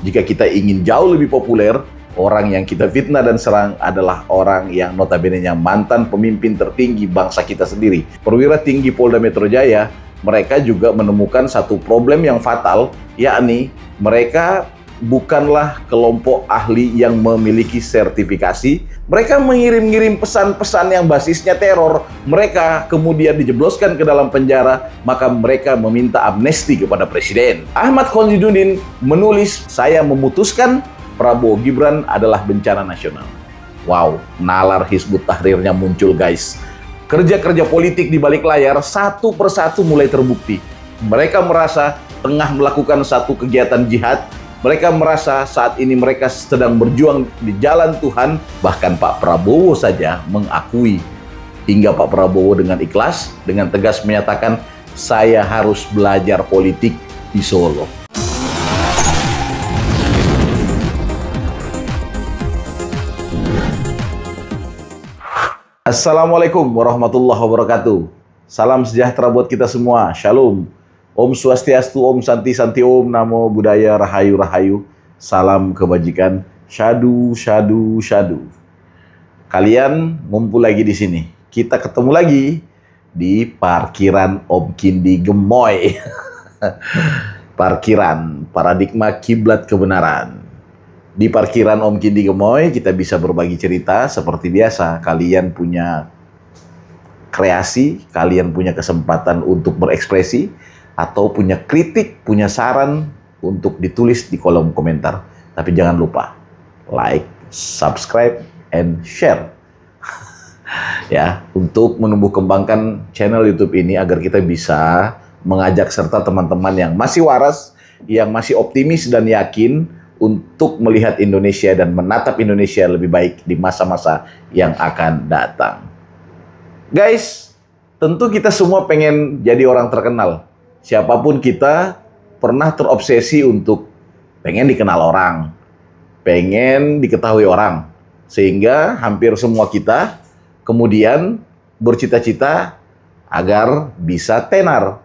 Jika kita ingin jauh lebih populer, orang yang kita fitnah dan serang adalah orang yang notabene-nya mantan pemimpin tertinggi bangsa kita sendiri. Perwira tinggi Polda Metro Jaya, mereka juga menemukan satu problem yang fatal, yakni mereka bukanlah kelompok ahli yang memiliki sertifikasi. Mereka mengirim-ngirim pesan-pesan yang basisnya teror. Mereka kemudian dijebloskan ke dalam penjara, maka mereka meminta amnesti kepada Presiden. Ahmad Khonziduddin menulis, "Saya memutuskan Prabowo Gibran adalah bencana nasional." Wow, nalar Hizbut Tahrirnya muncul, guys. Kerja-kerja politik di balik layar satu persatu mulai terbukti. Mereka merasa tengah melakukan satu kegiatan jihad. Mereka merasa saat ini mereka sedang berjuang di jalan Tuhan. Bahkan Pak Prabowo saja mengakui. Hingga Pak Prabowo dengan ikhlas, dengan tegas menyatakan, "Saya harus belajar politik di Solo." Assalamualaikum warahmatullahi wabarakatuh. Salam sejahtera buat kita semua. Shalom. Om Swastiastu, Om Santi Santi Om, Namo Buddhaya, Rahayu Rahayu. Salam kebajikan. Syadu, syadu, syadu. Kalian ngumpul lagi di sini. Kita ketemu lagi di parkiran Om Kindi Gemoy. Parkiran paradigma kiblat kebenaran. Di parkiran Om Kindi Gemoy kita bisa berbagi cerita seperti biasa. Kalian punya kreasi, kalian punya kesempatan untuk berekspresi, atau punya kritik, punya saran untuk ditulis di kolom komentar. Tapi jangan lupa like, subscribe, and share. Ya, untuk menumbuh kembangkan channel YouTube ini agar kita bisa mengajak serta teman-teman yang masih waras, yang masih optimis dan yakin untuk melihat Indonesia dan menatap Indonesia lebih baik di masa-masa yang akan datang. Guys, tentu kita semua pengen jadi orang terkenal. Siapapun kita pernah terobsesi untuk pengen dikenal orang, pengen diketahui orang. Sehingga hampir semua kita kemudian bercita-cita agar bisa tenar.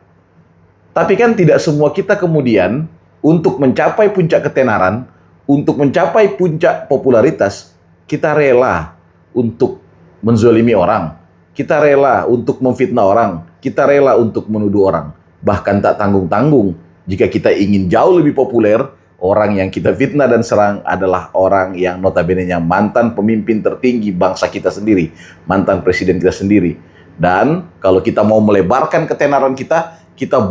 Tapi kan tidak semua kita kemudian untuk mencapai puncak ketenaran, untuk mencapai puncak popularitas, kita rela untuk menzolimi orang. Kita rela untuk memfitnah orang. Kita rela untuk menuduh orang. Bahkan tak tanggung-tanggung, jika kita ingin jauh lebih populer, orang yang kita fitnah dan serang adalah orang yang notabene-nya mantan pemimpin tertinggi bangsa kita sendiri, mantan presiden kita sendiri. Dan kalau kita mau melebarkan ketenaran kita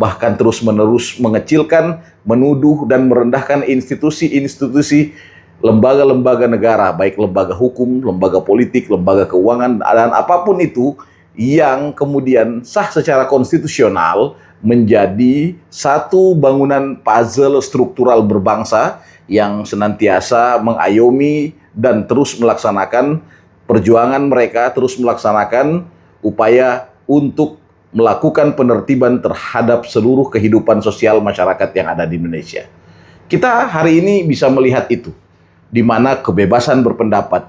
bahkan terus-menerus mengecilkan, menuduh, dan merendahkan institusi-institusi, lembaga-lembaga negara, baik lembaga hukum, lembaga politik, lembaga keuangan, dan apapun itu yang kemudian sah secara konstitusional menjadi satu bangunan puzzle struktural berbangsa yang senantiasa mengayomi dan terus melaksanakan perjuangan mereka, terus melaksanakan upaya untuk melakukan penertiban terhadap seluruh kehidupan sosial masyarakat yang ada di Indonesia. Kita hari ini bisa melihat itu, di mana kebebasan berpendapat,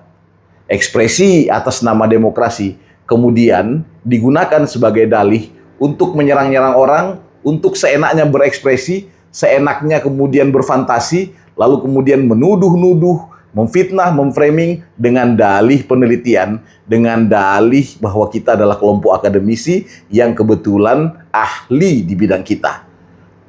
ekspresi atas nama demokrasi, kemudian digunakan sebagai dalih untuk menyerang-nyerang orang, untuk seenaknya berekspresi, seenaknya kemudian berfantasi, lalu kemudian menuduh-nuduh, memfitnah, memframing dengan dalih penelitian, dengan dalih bahwa kita adalah kelompok akademisi yang kebetulan ahli di bidang kita.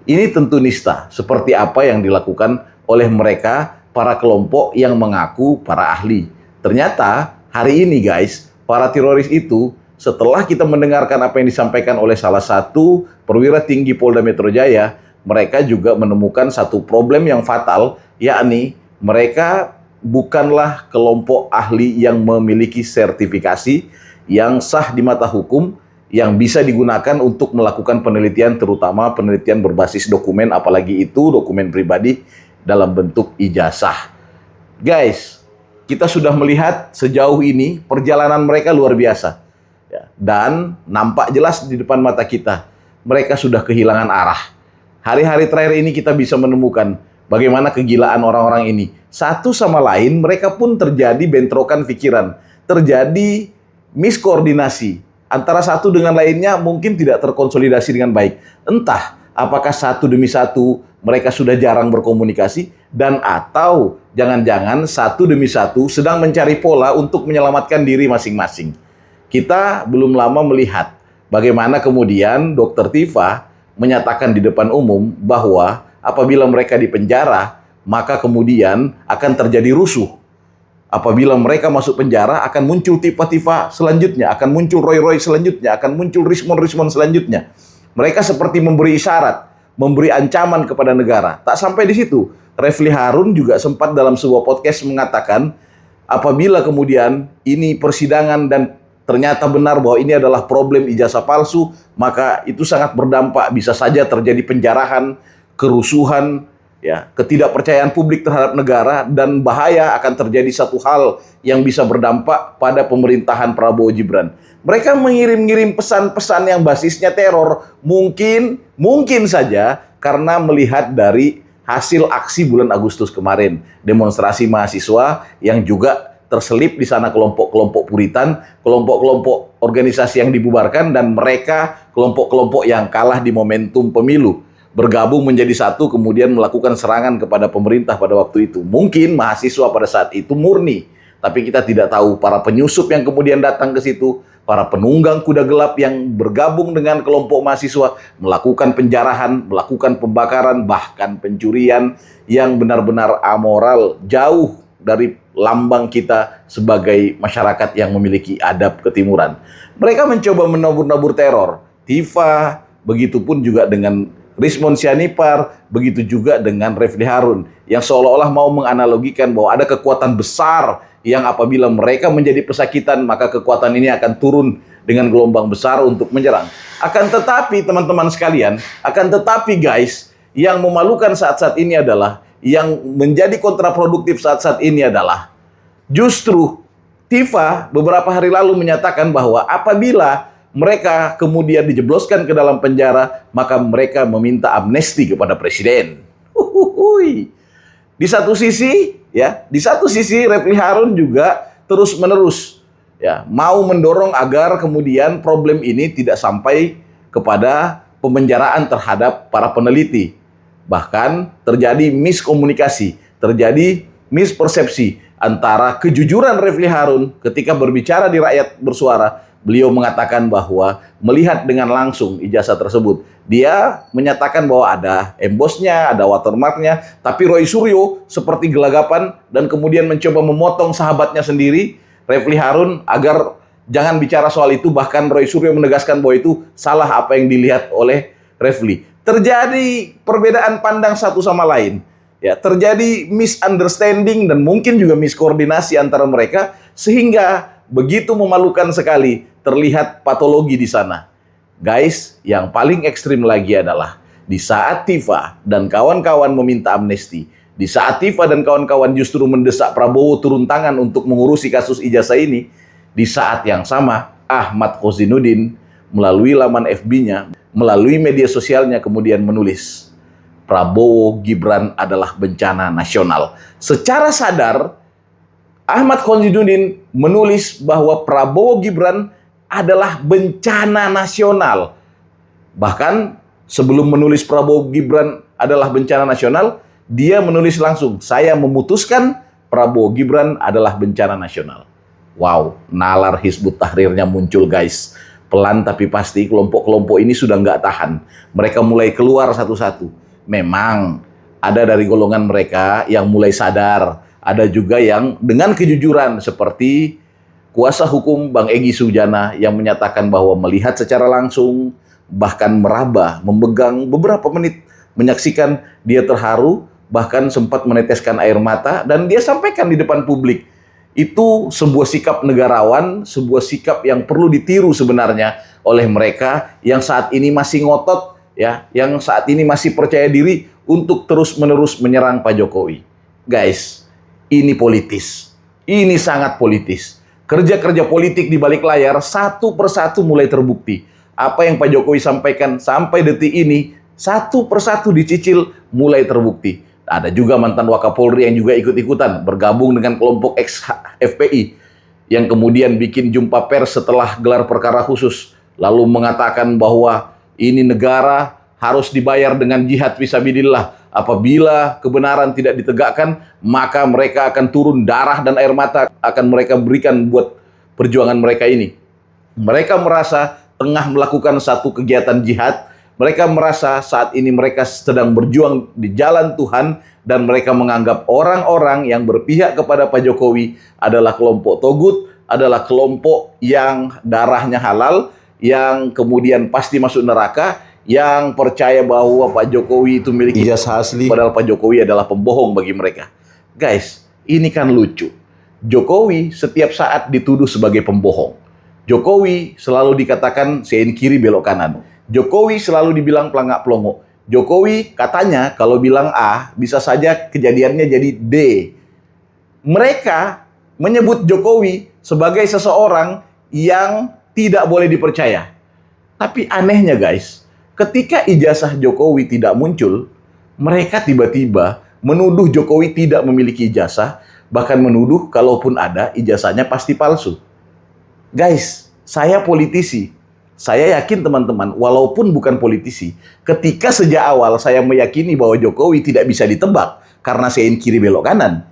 Ini tentu nista, seperti apa yang dilakukan oleh mereka, para kelompok yang mengaku para ahli. Ternyata hari ini guys, para teroris itu setelah kita mendengarkan apa yang disampaikan oleh salah satu perwira tinggi Polda Metro Jaya, mereka juga menemukan satu problem yang fatal, yakni mereka bukanlah kelompok ahli yang memiliki sertifikasi yang sah di mata hukum, yang bisa digunakan untuk melakukan penelitian, terutama penelitian berbasis dokumen, apalagi itu dokumen pribadi dalam bentuk ijazah. Guys, kita sudah melihat sejauh ini perjalanan mereka luar biasa. Dan nampak jelas di depan mata kita, mereka sudah kehilangan arah. Hari-hari terakhir ini kita bisa menemukan bagaimana kegilaan orang-orang ini. Satu sama lain mereka pun terjadi bentrokan pikiran, terjadi miskoordinasi. Antara satu dengan lainnya mungkin tidak terkonsolidasi dengan baik. Entah Apakah satu demi satu mereka sudah jarang berkomunikasi, dan atau jangan-jangan satu demi satu sedang mencari pola untuk menyelamatkan diri masing-masing. Kita belum lama melihat bagaimana kemudian Dr. Tifa menyatakan di depan umum bahwa apabila mereka dipenjara, maka kemudian akan terjadi rusuh. Apabila mereka masuk penjara, akan muncul Tifa-Tifa selanjutnya, akan muncul Roy-Roy selanjutnya, akan muncul Rismon-Rismon selanjutnya. Mereka seperti memberi isyarat, memberi ancaman kepada negara. Tak sampai di situ, Refli Harun juga sempat dalam sebuah podcast mengatakan, apabila kemudian ini persidangan dan ternyata benar bahwa ini adalah problem ijazah palsu, maka itu sangat berdampak, bisa saja terjadi penjarahan, kerusuhan, ya, ketidakpercayaan publik terhadap negara, dan bahaya akan terjadi satu hal yang bisa berdampak pada pemerintahan Prabowo Gibran. Mereka mengirim-ngirim pesan-pesan yang basisnya teror, mungkin saja karena melihat dari hasil aksi bulan Agustus kemarin, demonstrasi mahasiswa yang juga terselip di sana kelompok-kelompok puritan, kelompok-kelompok organisasi yang dibubarkan, dan mereka kelompok-kelompok yang kalah di momentum pemilu bergabung menjadi satu, kemudian melakukan serangan kepada pemerintah pada waktu itu. Mungkin mahasiswa pada saat itu murni, tapi kita tidak tahu para penyusup yang kemudian datang ke situ, para penunggang kuda gelap yang bergabung dengan kelompok mahasiswa, melakukan penjarahan, melakukan pembakaran, bahkan pencurian yang benar-benar amoral, jauh dari lambang kita sebagai masyarakat yang memiliki adab ketimuran. Mereka mencoba menabur-nabur teror. Tifa, begitupun juga dengan Rismon Sianipar, begitu juga dengan Refli Harun, yang seolah-olah mau menganalogikan bahwa ada kekuatan besar yang apabila mereka menjadi pesakitan, maka kekuatan ini akan turun dengan gelombang besar untuk menyerang. Akan tetapi teman-teman sekalian, guys, yang memalukan saat-saat ini adalah, yang menjadi kontraproduktif saat-saat ini adalah, justru Tifa beberapa hari lalu menyatakan bahwa apabila mereka kemudian dijebloskan ke dalam penjara, maka mereka meminta amnesti kepada presiden. Di satu sisi, Refli Harun juga terus-menerus mau mendorong agar kemudian problem ini tidak sampai kepada pemenjaraan terhadap para peneliti. Bahkan terjadi miskomunikasi, terjadi mispersepsi antara kejujuran Refli Harun ketika berbicara di Rakyat Bersuara. Beliau mengatakan bahwa melihat dengan langsung ijazah tersebut, dia menyatakan bahwa ada embossnya, ada watermarknya, tapi Roy Suryo seperti gelagapan dan kemudian mencoba memotong sahabatnya sendiri, Refli Harun, agar jangan bicara soal itu. Bahkan Roy Suryo menegaskan bahwa itu salah apa yang dilihat oleh Refli. Terjadi perbedaan pandang satu sama lain. Ya, terjadi misunderstanding dan mungkin juga miskoordinasi antara mereka, sehingga begitu memalukan sekali terlihat patologi di sana. Guys, yang paling ekstrim lagi adalah di saat Tifa dan kawan-kawan meminta amnesti, di saat Tifa dan kawan-kawan justru mendesak Prabowo turun tangan untuk mengurusi kasus ijazah ini, di saat yang sama Ahmad Khozinuddin melalui laman FB-nya, melalui media sosialnya kemudian menulis, Prabowo Gibran adalah bencana nasional. Secara sadar, Ahmad Khozinuddin menulis bahwa Prabowo Gibran adalah bencana nasional. Bahkan sebelum menulis Prabowo Gibran adalah bencana nasional, dia menulis langsung, saya memutuskan Prabowo Gibran adalah bencana nasional. Wow, nalar Hizbut Tahrirnya muncul, guys. Pelan tapi pasti kelompok-kelompok ini sudah nggak tahan. Mereka mulai keluar satu-satu. Memang ada dari golongan mereka yang mulai sadar. Ada juga yang dengan kejujuran seperti kuasa hukum Bang Egy Sujana yang menyatakan bahwa melihat secara langsung, bahkan meraba, memegang beberapa menit, menyaksikan, dia terharu, bahkan sempat meneteskan air mata, dan dia sampaikan di depan publik. Itu sebuah sikap negarawan, sebuah sikap yang perlu ditiru sebenarnya oleh mereka yang saat ini masih ngotot, yang saat ini masih percaya diri untuk terus-menerus menyerang Pak Jokowi. Guys, ini politis. Ini sangat politis. Kerja-kerja politik di balik layar satu persatu mulai terbukti. Apa yang Pak Jokowi sampaikan sampai detik ini, satu persatu dicicil mulai terbukti. Ada juga mantan Wakapolri yang juga ikut-ikutan bergabung dengan kelompok ex-FPI yang kemudian bikin jumpa pers setelah gelar perkara khusus, lalu mengatakan bahwa ini negara harus dibayar dengan jihad fisabilillah. Apabila kebenaran tidak ditegakkan, maka mereka akan turun darah dan air mata akan mereka berikan buat perjuangan mereka ini. Mereka merasa tengah melakukan satu kegiatan jihad. Mereka merasa saat ini mereka sedang berjuang di jalan Tuhan, dan mereka menganggap orang-orang yang berpihak kepada Pak Jokowi adalah kelompok togut, adalah kelompok yang darahnya halal, yang kemudian pasti masuk neraka, yang percaya bahwa Pak Jokowi itu milik ijazah asli, padahal Pak Jokowi adalah pembohong bagi mereka. Guys, ini kan lucu. Jokowi setiap saat dituduh sebagai pembohong. Jokowi selalu dikatakan sein kiri belok kanan. Jokowi selalu dibilang pelangak pelongo. Jokowi katanya kalau bilang A, bisa saja kejadiannya jadi D. Mereka menyebut Jokowi sebagai seseorang yang tidak boleh dipercaya. Tapi anehnya guys, ketika ijazah Jokowi tidak muncul, mereka tiba-tiba menuduh Jokowi tidak memiliki ijazah, bahkan menuduh kalaupun ada, ijazahnya pasti palsu. Guys, saya politisi. Saya yakin teman-teman, walaupun bukan politisi, ketika sejak awal saya meyakini bahwa Jokowi tidak bisa ditebak karena sein kiri belok kanan.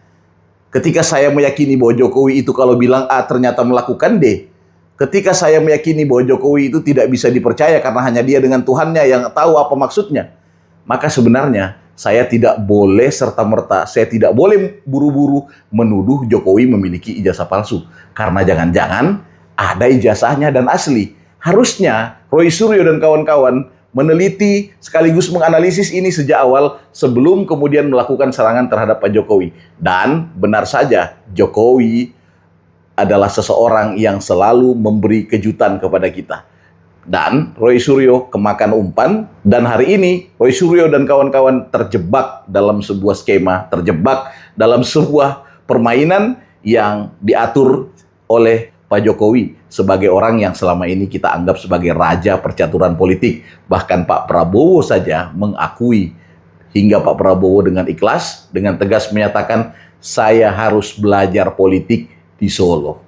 Ketika saya meyakini bahwa Jokowi itu kalau bilang A ternyata melakukan D. Ketika saya meyakini bahwa Jokowi itu tidak bisa dipercaya karena hanya dia dengan Tuhannya yang tahu apa maksudnya. Maka sebenarnya saya tidak boleh serta-merta, saya tidak boleh buru-buru menuduh Jokowi memiliki ijazah palsu. Karena jangan-jangan ada ijazahnya dan asli. Harusnya Roy Suryo dan kawan-kawan meneliti sekaligus menganalisis ini sejak awal sebelum kemudian melakukan serangan terhadap Pak Jokowi. Dan benar saja, Jokowi adalah seseorang yang selalu memberi kejutan kepada kita. Dan Roy Suryo kemakan umpan, dan hari ini Roy Suryo dan kawan-kawan terjebak dalam sebuah skema, terjebak dalam sebuah permainan yang diatur oleh Pak Jokowi sebagai orang yang selama ini kita anggap sebagai raja percaturan politik. Bahkan Pak Prabowo saja mengakui, hingga Pak Prabowo dengan ikhlas, dengan tegas menyatakan, saya harus belajar politik di Solo.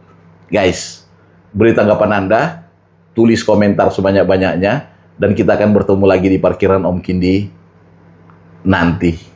Guys, beri tanggapan Anda, tulis komentar sebanyak-banyaknya, dan kita akan bertemu lagi di parkiran Om Kindi nanti.